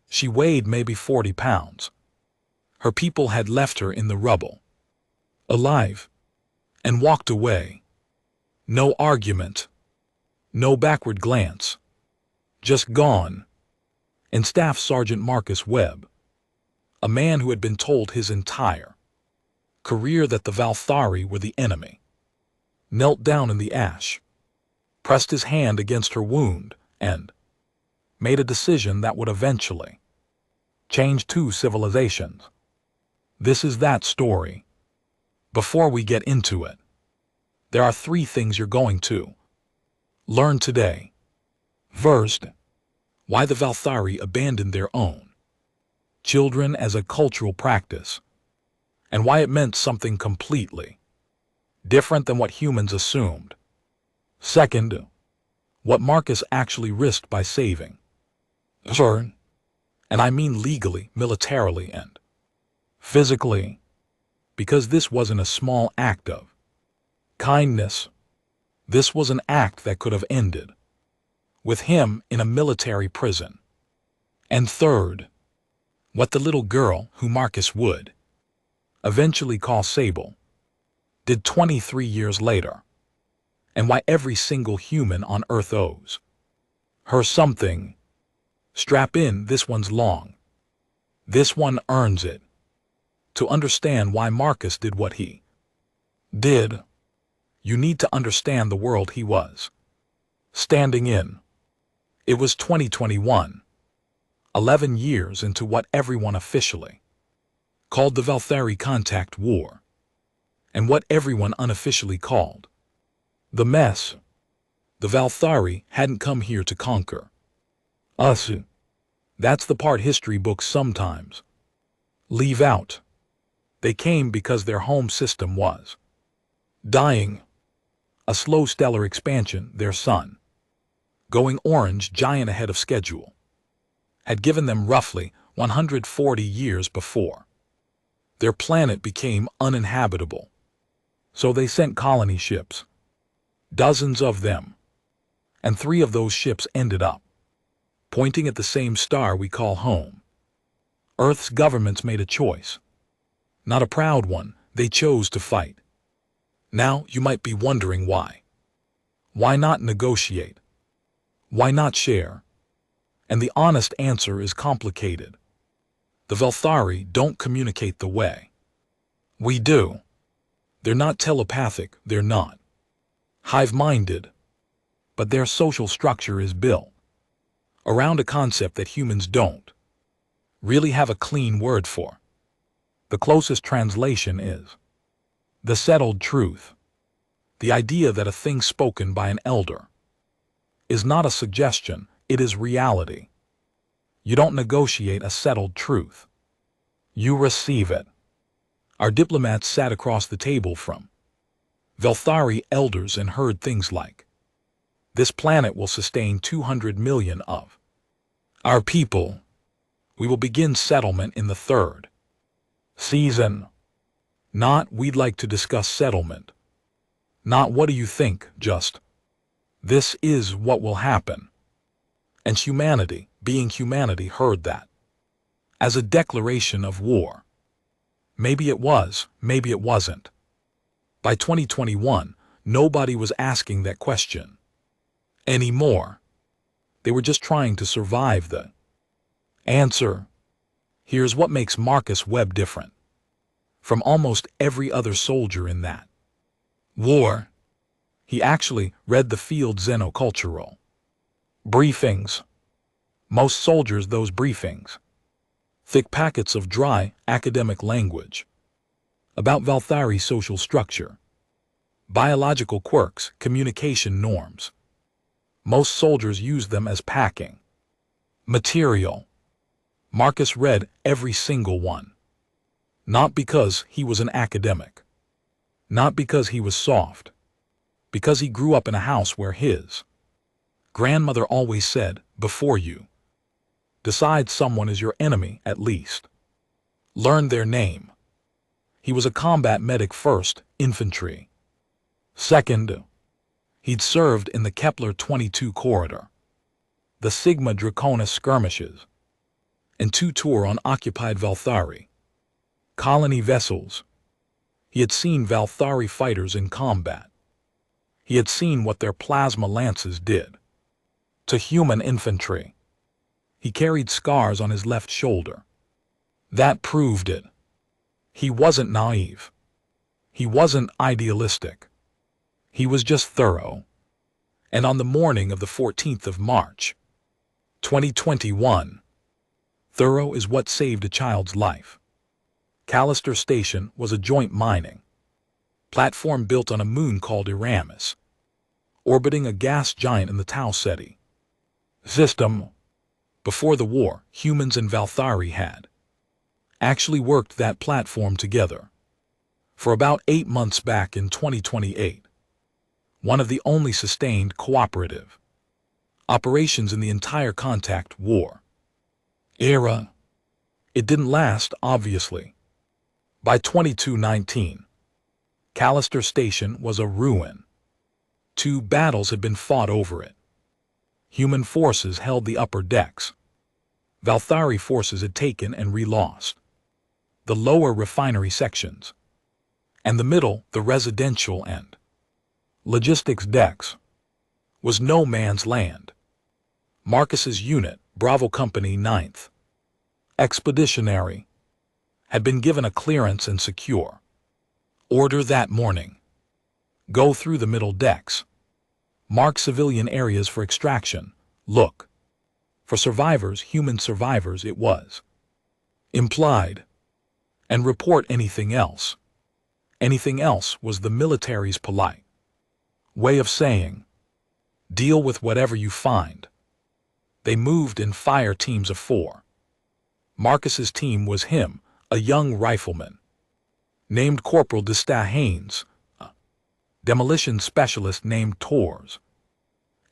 She weighed maybe 40 pounds. Her people had left her in the rubble, alive, and walked away. No argument, no backward glance, just gone. And Staff Sergeant Marcus Webb, a man who had been told his entire career that the Valthari were the enemy, knelt down in the ash, pressed his hand against her wound, and made a decision that would eventually change two civilizations. This is that story. Before we get into it, there are three things you're going to learn today. First, why the Valthari abandoned their own children as a cultural practice, and why it meant something completely different than what humans assumed. Second, what Marcus actually risked by saving her, and I mean legally, militarily, and physically, because this wasn't a small act of kindness. This was an act that could have ended with him in a military prison. And third, what the little girl, who Marcus would eventually call Sable, did 23 years later, and why every single human on Earth owes her something. Strap in, this one's long. This one earns it. To understand why Marcus did what he did, you need to understand the world he was standing in. It was 2021, 11 years into what everyone officially called the Valthari Contact War, and what everyone unofficially called the mess. The Valthari hadn't come here to conquer us. That's the part history books sometimes leave out. They came because their home system was dying. A slow stellar expansion, their sun, going orange giant ahead of schedule, had given them roughly 140 years before their planet became uninhabitable. So they sent colony ships, dozens of them, and 3 of those ships ended up pointing at the same star we call home. Earth's governments made a choice, not a proud one. They chose to fight. Now you might be wondering why. Why not negotiate? Why not share? And the honest answer is complicated. The Valthari don't communicate the way we do. They're not telepathic, they're not hive-minded, but their social structure is built around a concept that humans don't really have a clean word for. The closest translation is the settled truth. The idea that a thing spoken by an elder is not a suggestion, it is reality. You don't negotiate a settled truth. You receive it. Our diplomats sat across the table from Valthari elders and heard things like, "This planet will sustain 200 million of our people. We will begin settlement in the 3rd season." Not, "We'd like to discuss settlement." Not, "What do you think?" Just, "This is what will happen." And humanity, being humanity, heard that as a declaration of war. Maybe it was, maybe it wasn't. By 2021, nobody was asking that question anymore. They were just trying to survive the answer. Here's what makes Marcus Webb different from almost every other soldier in that war. He actually read the field xenocultural briefings. Most soldiers, those briefings, thick packets of dry, academic language about Valthari social structure, biological quirks, communication norms. Most soldiers use them as packing material. Marcus read every single one. Not because he was an academic, not because he was soft, because he grew up in a house where his grandmother always said, "Before you decide someone is your enemy, at least learn their name." He was a combat medic first, infantry. Second, he'd served in the Kepler 22 corridor, the Sigma Draconis skirmishes, and 2 tour on occupied Valthari. Colony vessels. He had seen Valthari fighters in combat. He had seen what their plasma lances did to human infantry. He carried scars on his left shoulder. That proved it. He wasn't naive. He wasn't idealistic. He was just thorough. And on the morning of the 14th of March, 2021, thorough is what saved a child's life. Callister Station was a joint mining platform built on a moon called Eramis, orbiting a gas giant in the Tau Ceti system. Before the war, humans and Valthari had actually worked that platform together for about 8 months back in 2028, one of the only sustained cooperative operations in the entire contact war era. It didn't last, obviously. By 2219, Callister Station was a ruin. 2 battles had been fought over it. Human forces held the upper decks. Valthari forces had taken and re-lost the lower refinery sections, and the middle, the residential and logistics decks, was no man's land. Marcus's unit, Bravo Company 9th Expeditionary, had been given a clearance and secure order that morning. Go through the middle decks. Mark civilian areas for extraction. Look for survivors, human survivors it was implied. And report anything else. Anything else was the military's polite way of saying, deal with whatever you find. They moved in fire teams of 4. Marcus's team was him, a young rifleman named Corporal Desta Haynes, a demolition specialist named Tors,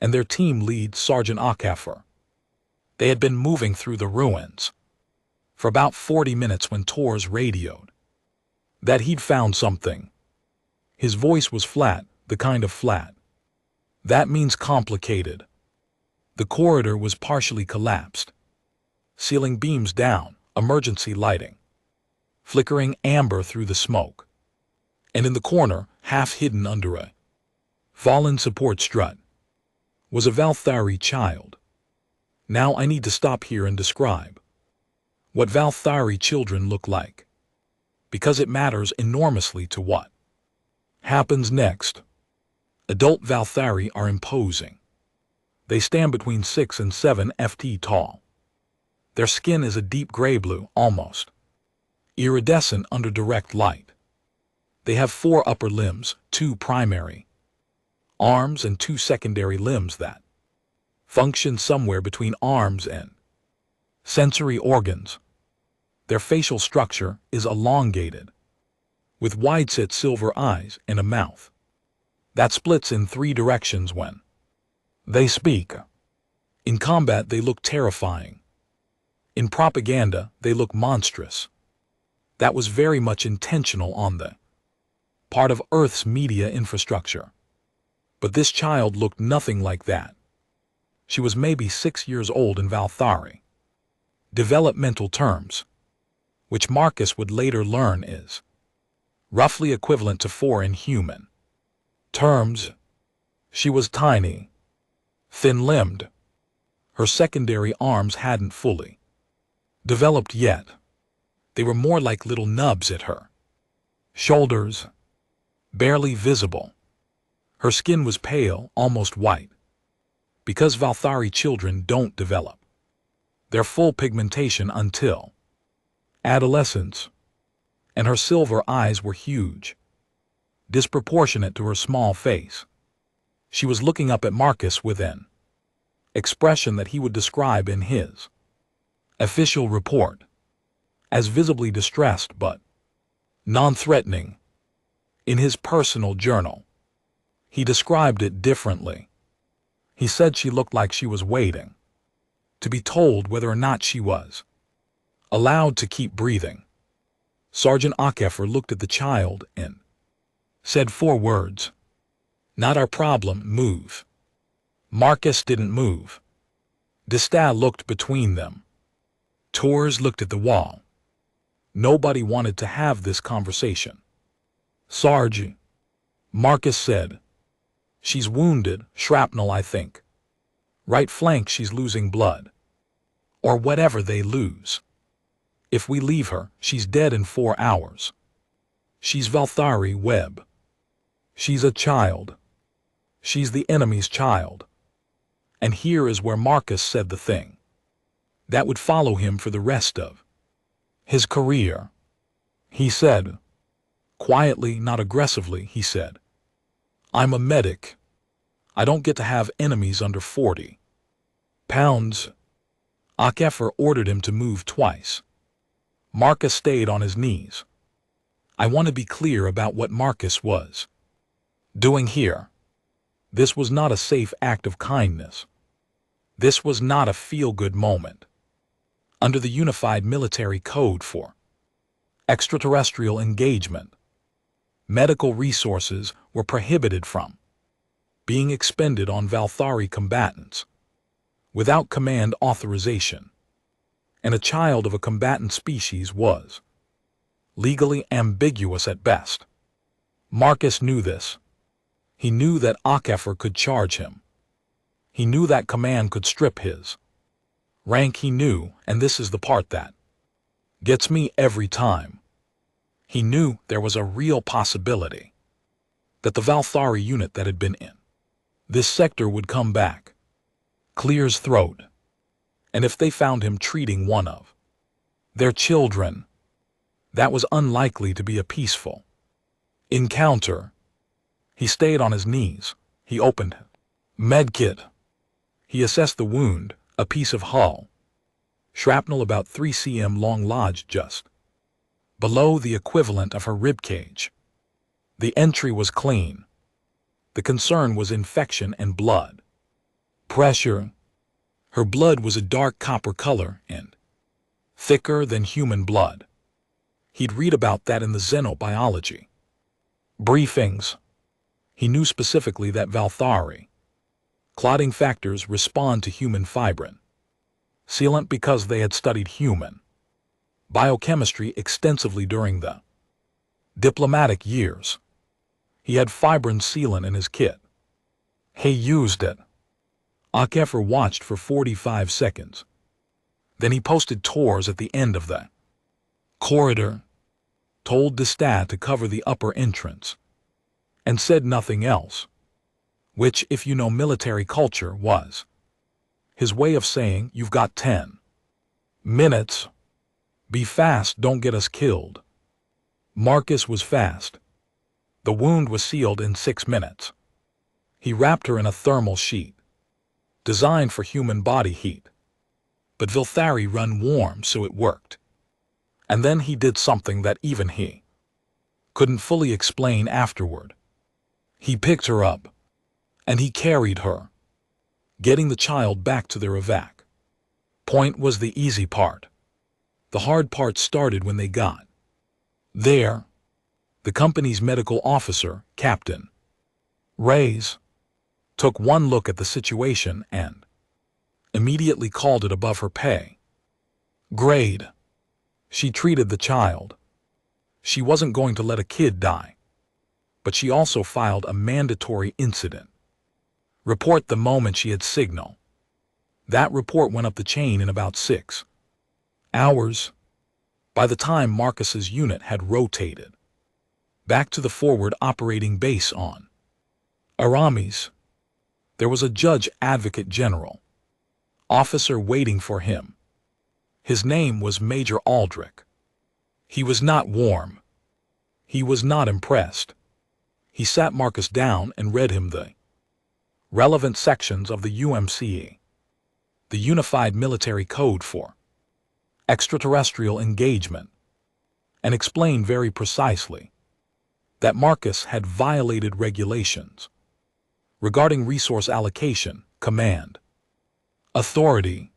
and their team lead Sergeant Akafer. They had been moving through the ruins for about 40 minutes when Tors radioed that he'd found something. His voice was flat, the kind of flat that means complicated. The corridor was partially collapsed. Ceiling beams down, emergency lighting, flickering amber through the smoke. And in the corner, half hidden under a fallen support strut, was a Valthari child. Now I need to stop here and describe what Valthari children look like, because it matters enormously to what happens next. Adult Valthari are imposing. They stand between 6 and 7 ft tall. Their skin is a deep gray blue, almost iridescent under direct light. They have 4 upper limbs, 2 primary arms and 2 secondary limbs that function somewhere between arms and sensory organs. Their facial structure is elongated, with wide-set silver eyes and a mouth that splits in 3 directions when they speak. In combat, they look terrifying. In propaganda, they look monstrous. That was very much intentional on the part of Earth's media infrastructure. But this child looked nothing like that. She was maybe 6 years old in Valthari developmental terms, which Marcus would later learn is roughly equivalent to 4 in human terms. She was tiny, thin-limbed. Her secondary arms hadn't fully developed yet. They were more like little nubs at her shoulders, barely visible. Her skin was pale, almost white, because Valthari children don't develop their full pigmentation until adolescence, and her silver eyes were huge, disproportionate to her small face. She was looking up at Marcus with an expression that he would describe in his official report as visibly distressed but non-threatening. In his personal journal, he described it differently. He said she looked like she was waiting to be told whether or not she was allowed to keep breathing. Sergeant Akafer looked at the child and said 4 words. Not our problem, move. Marcus didn't move. Desta looked between them. Torres looked at the wall. Nobody wanted to have this conversation. Sarge, Marcus said. She's wounded, shrapnel, I think. Right flank, she's losing blood. Or whatever they lose. If we leave her, she's dead in 4 hours. She's Valthari Webb. She's a child. She's the enemy's child. And here is where Marcus said the thing that would follow him for the rest of his career. He said, quietly, not aggressively, he said, I'm a medic. I don't get to have enemies under 40 pounds. Akefer ordered him to move twice. Marcus stayed on his knees. I want to be clear about what Marcus was doing here. This was not a safe act of kindness. This was not a feel-good moment. Under the Unified Military Code for extraterrestrial engagement, medical resources were prohibited from being expended on Valthari combatants without command authorization, and a child of a combatant species was legally ambiguous at best. Marcus knew this. He knew that Akefer could charge him. He knew that command could strip his rank. He knew, and this is the part that gets me every time, he knew there was a real possibility that the Valthari unit that had been in this sector would come back, clear his throat, and if they found him treating one of their children, that was unlikely to be a peaceful encounter. He stayed on his knees. He opened medkit. He assessed the wound, a piece of hull. Shrapnel about 3 cm long lodged just below the equivalent of her ribcage. The entry was clean. The concern was infection and blood pressure. Her blood was a dark copper color and thicker than human blood. He'd read about that in the xenobiology briefings. He knew specifically that Valthari clotting factors respond to human fibrin sealant because they had studied human biochemistry extensively during the diplomatic years. He had fibrin sealant in his kit. He used it. Akefer watched for 45 seconds. Then he posted Torres at the end of the corridor, told Destat to cover the upper entrance, and said nothing else, which, if you know military culture, was his way of saying, you've got 10 minutes. Be fast, don't get us killed. Marcus was fast. The wound was sealed in 6 minutes. He wrapped her in a thermal sheet, designed for human body heat. But Valthari run warm, so it worked. And then he did something that even he couldn't fully explain afterward. He picked her up, and he carried her, getting the child back to their evac point was the easy part. The hard part started when they got there. The company's medical officer, Captain Reyes, took one look at the situation and immediately called it above her pay grade. She treated the child. She wasn't going to let a kid die. But she also filed a mandatory incident report the moment she had signal. That report went up the chain in about 6 hours. By the time Marcus's unit had rotated back to the forward operating base on Aramis, there was a judge advocate general officer waiting for him. His name was Major Aldrich. He was not warm. He was not impressed. He sat Marcus down and read him the relevant sections of the UMCE, the Unified Military Code for extraterrestrial engagement, and explained very precisely that Marcus had violated regulations regarding resource allocation, command, authority,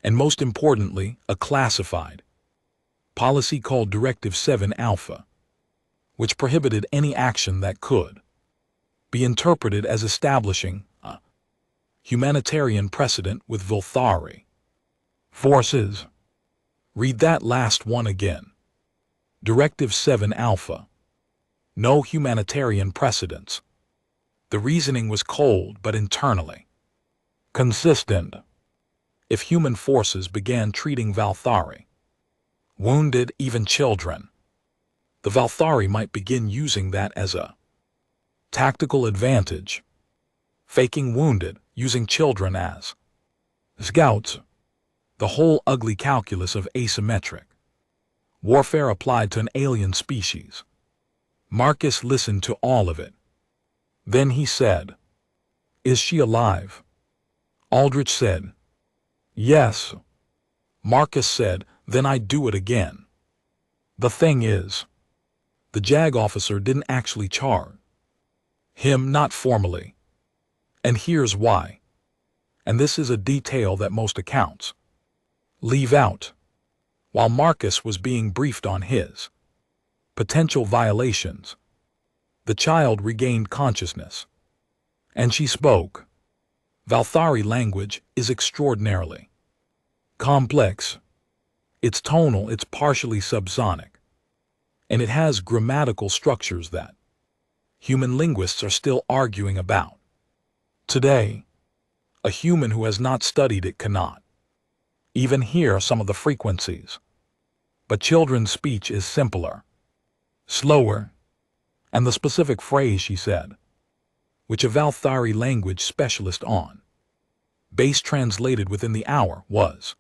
and most importantly, a classified policy called Directive 7 Alpha, which prohibited any action that could be interpreted as establishing a humanitarian precedent with Valthari forces. Read that last one again. Directive 7 Alpha. No humanitarian precedents. The reasoning was cold but internally consistent. If human forces began treating Valthari, wounded, even children, the Valthari might begin using that as a tactical advantage, faking wounded, using children as scouts. The whole ugly calculus of asymmetric warfare applied to an alien species. Marcus listened to all of it. Then he said, "Is she alive?" Aldrich said, "Yes." Marcus said, "Then I'd do it again." The thing is, the JAG officer didn't actually charge him, not formally. And here's why. And this is a detail that most accounts leave out. While Marcus was being briefed on his potential violations, the child regained consciousness, and she spoke. Valthari language is extraordinarily complex. It's tonal, it's partially subsonic, and it has grammatical structures that human linguists are still arguing about. Today, a human who has not studied it cannot even hear some of the frequencies. But children's speech is simpler, slower, and the specific phrase she said, which a Valthari language specialist on base translated within the hour, was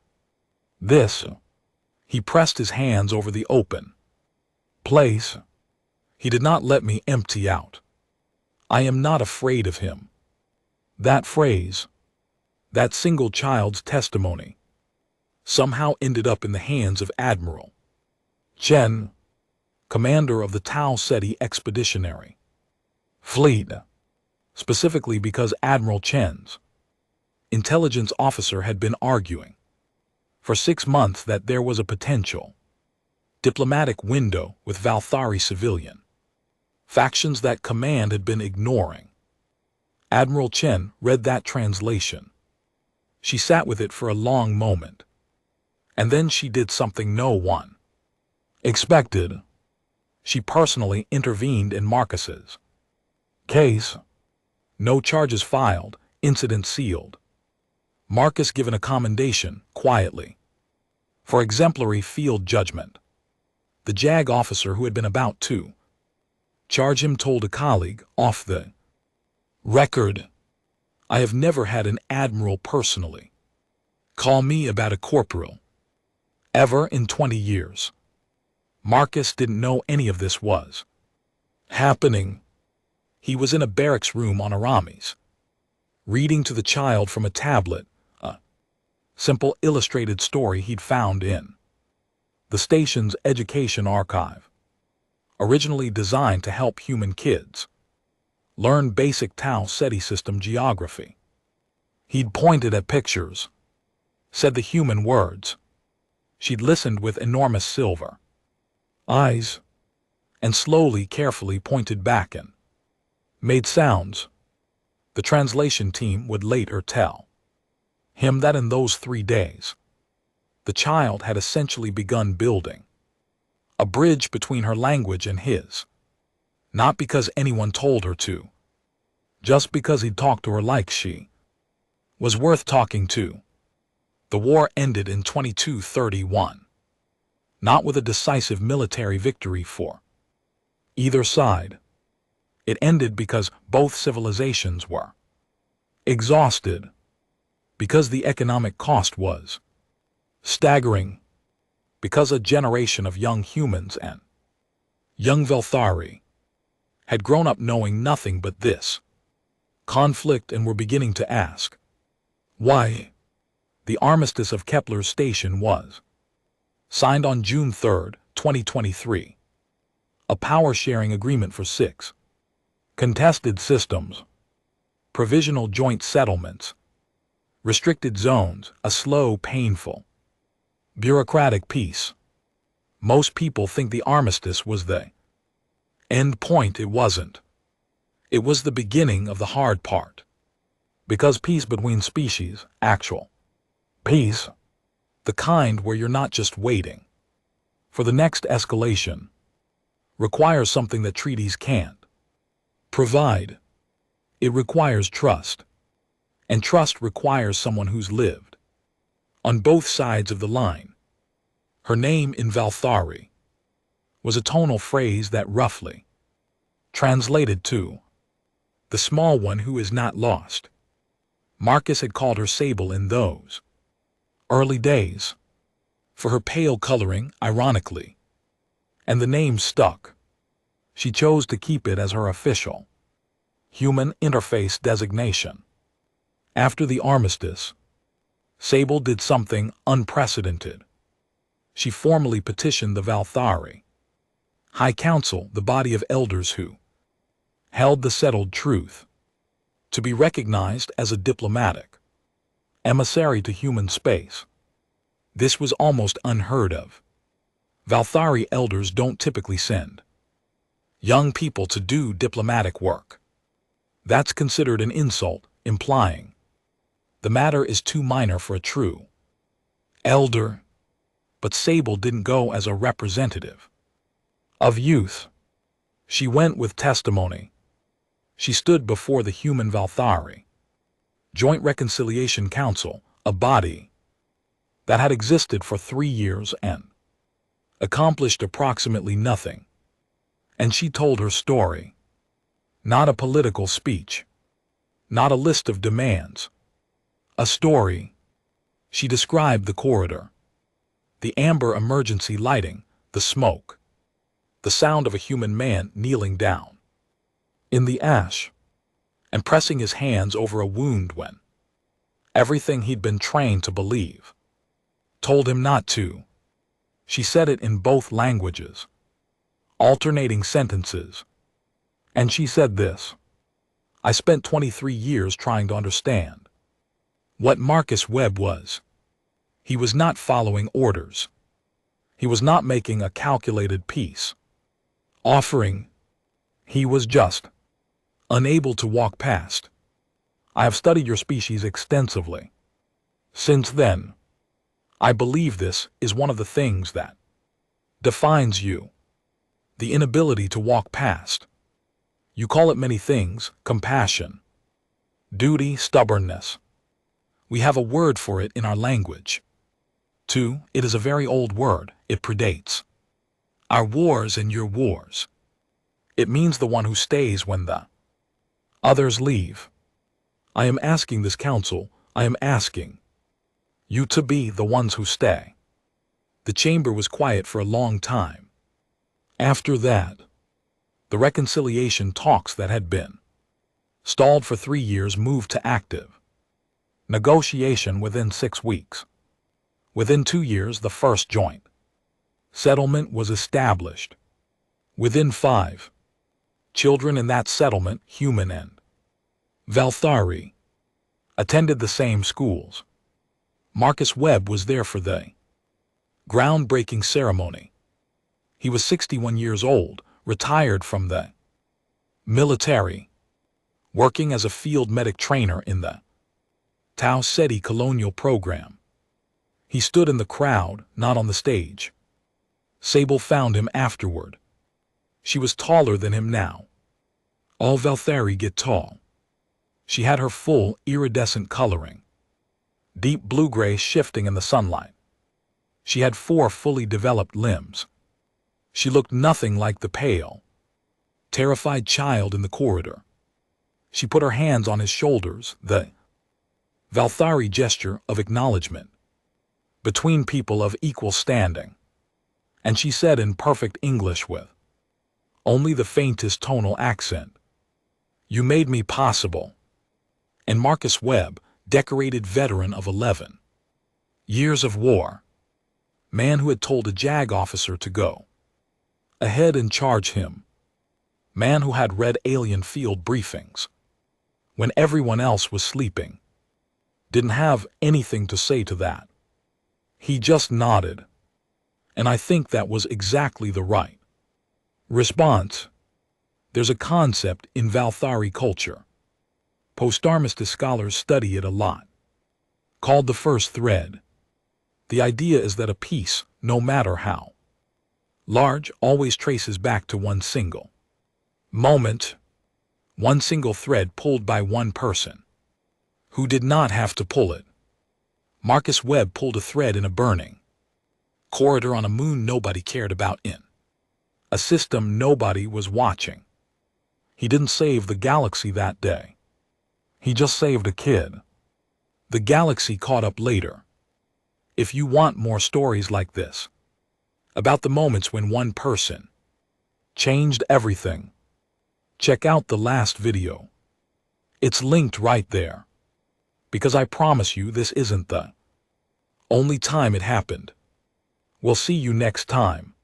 this. He pressed his hands over the open place. He did not let me empty out. I am not afraid of him. That phrase, that single child's testimony, somehow ended up in the hands of Admiral Chen, commander of the Tau Ceti Expeditionary Fleet, specifically because Admiral Chen's intelligence officer had been arguing for 6 months that there was a potential diplomatic window with Valthari civilian factions that command had been ignoring. Admiral Chen read that translation. She sat with it for a long moment, and then she did something no one expected. She personally intervened in Marcus's case. No charges filed, incident sealed. Marcus given a commendation, quietly, for exemplary field judgment. The JAG officer who had been about to charge him told a colleague, off the record, "I have never had an admiral personally call me about a corporal, ever in 20 years. Marcus didn't know any of this was happening. He was in a barracks room on Aramis, reading to the child from a tablet, a simple illustrated story he'd found in the station's education archive, originally designed to help human kids learn basic Tau Ceti system geography. He'd pointed at pictures, said the human words. She'd listened with enormous silver eyes, and slowly, carefully pointed back and made sounds. The translation team would later tell him that in those 3 days, the child had essentially begun building a bridge between her language and his, not because anyone told her to, just because he'd talked to her like she was worth talking to. The war ended in 2231, not with a decisive military victory for either side. It ended because both civilizations were exhausted, because the economic cost was staggering, because a generation of young humans and young Valthari had grown up knowing nothing but this conflict and were beginning to ask why. The armistice of Kepler's station was signed on June 3, 2023. A power-sharing agreement for 6 contested systems, provisional joint settlements, restricted zones, a slow, painful, bureaucratic peace. Most people think the armistice was the end point. It wasn't. It was the beginning of the hard part. Because peace between species, actual peace, The kind where you're not just waiting for the next escalation. Requires something that treaties can't provide. It requires trust. And trust requires someone who's lived on both sides of the line. Her name in Valthari was a tonal phrase that roughly translated to the small one who is not lost. Marcus had called her Sable in those early days for her pale coloring, ironically, and the name stuck. She chose to keep it as her official human interface designation. After the armistice, Sable did something unprecedented. She formally petitioned the Valthari High Council, the body of elders who held the settled truth, to be recognized as a diplomatic emissary to human space. This was almost unheard of. Valthari elders don't typically send young people to do diplomatic work. That's considered an insult, implying the matter is too minor for a true elder. But Sable didn't go as a representative of youth. She went with testimony. She stood before the human Valthari Joint Reconciliation Council, a body that had existed for 3 years and accomplished approximately nothing. And she told her story. Not a political speech. Not a list of demands. A story. She described the corridor, the amber emergency lighting, the smoke, the sound of a human man kneeling down in the ash and pressing his hands over a wound when everything he'd been trained to believe told him not to. She said it in both languages, alternating sentences. And she said this: I spent 23 years trying to understand what Marcus Webb was. He was not following orders. He was not making a calculated peace offering. He was just unable to walk past. I have studied your species extensively since then. I believe this is one of the things that defines you. The inability to walk past. You call it many things: compassion, duty, stubbornness. We have a word for it in our language. 2. It is a very old word. It predates our wars and your wars. It means the one who stays when the others leave. I am asking this council, I am asking you to be the ones who stay. The chamber was quiet for a long time. After that, the reconciliation talks that had been stalled for 3 years moved to active negotiation within 6 weeks. Within 2 years, the first joint settlement was established. Within 5, children in that settlement, human and Valthari, attended the same schools. Marcus Webb was there for the groundbreaking ceremony. He was 61 years old, retired from the military, working as a field medic trainer in the Tau Ceti colonial program. He stood in the crowd, not on the stage. Sable found him afterward. She was taller than him now. All Valthari get tall. She had her full, iridescent coloring, deep blue-gray shifting in the sunlight. She had 4 fully developed limbs. She looked nothing like the pale, terrified child in the corridor. She put her hands on his shoulders, the Valthari gesture of acknowledgement between people of equal standing. And she said in perfect English with only the faintest tonal accent, "You made me possible." And Marcus Webb, decorated veteran of 11 years of war, man who had told a JAG officer to go ahead and charge him, man who had read alien field briefings when everyone else was sleeping, didn't have anything to say to that. He just nodded. And I think that was exactly the right response. There's a concept in Valthari culture. Post-armistice scholars study it a lot, called the first thread. The idea is that a piece, no matter how large, always traces back to one single moment, one single thread pulled by one person who did not have to pull it. Marcus Webb pulled a thread in a burning corridor on a moon nobody cared about, in a system nobody was watching. He didn't save the galaxy that day. He just saved a kid. The galaxy caught up later. If you want more stories like this, about the moments when one person changed everything, check out the last video. It's linked right there. Because I promise you this isn't the only time it happened. We'll see you next time.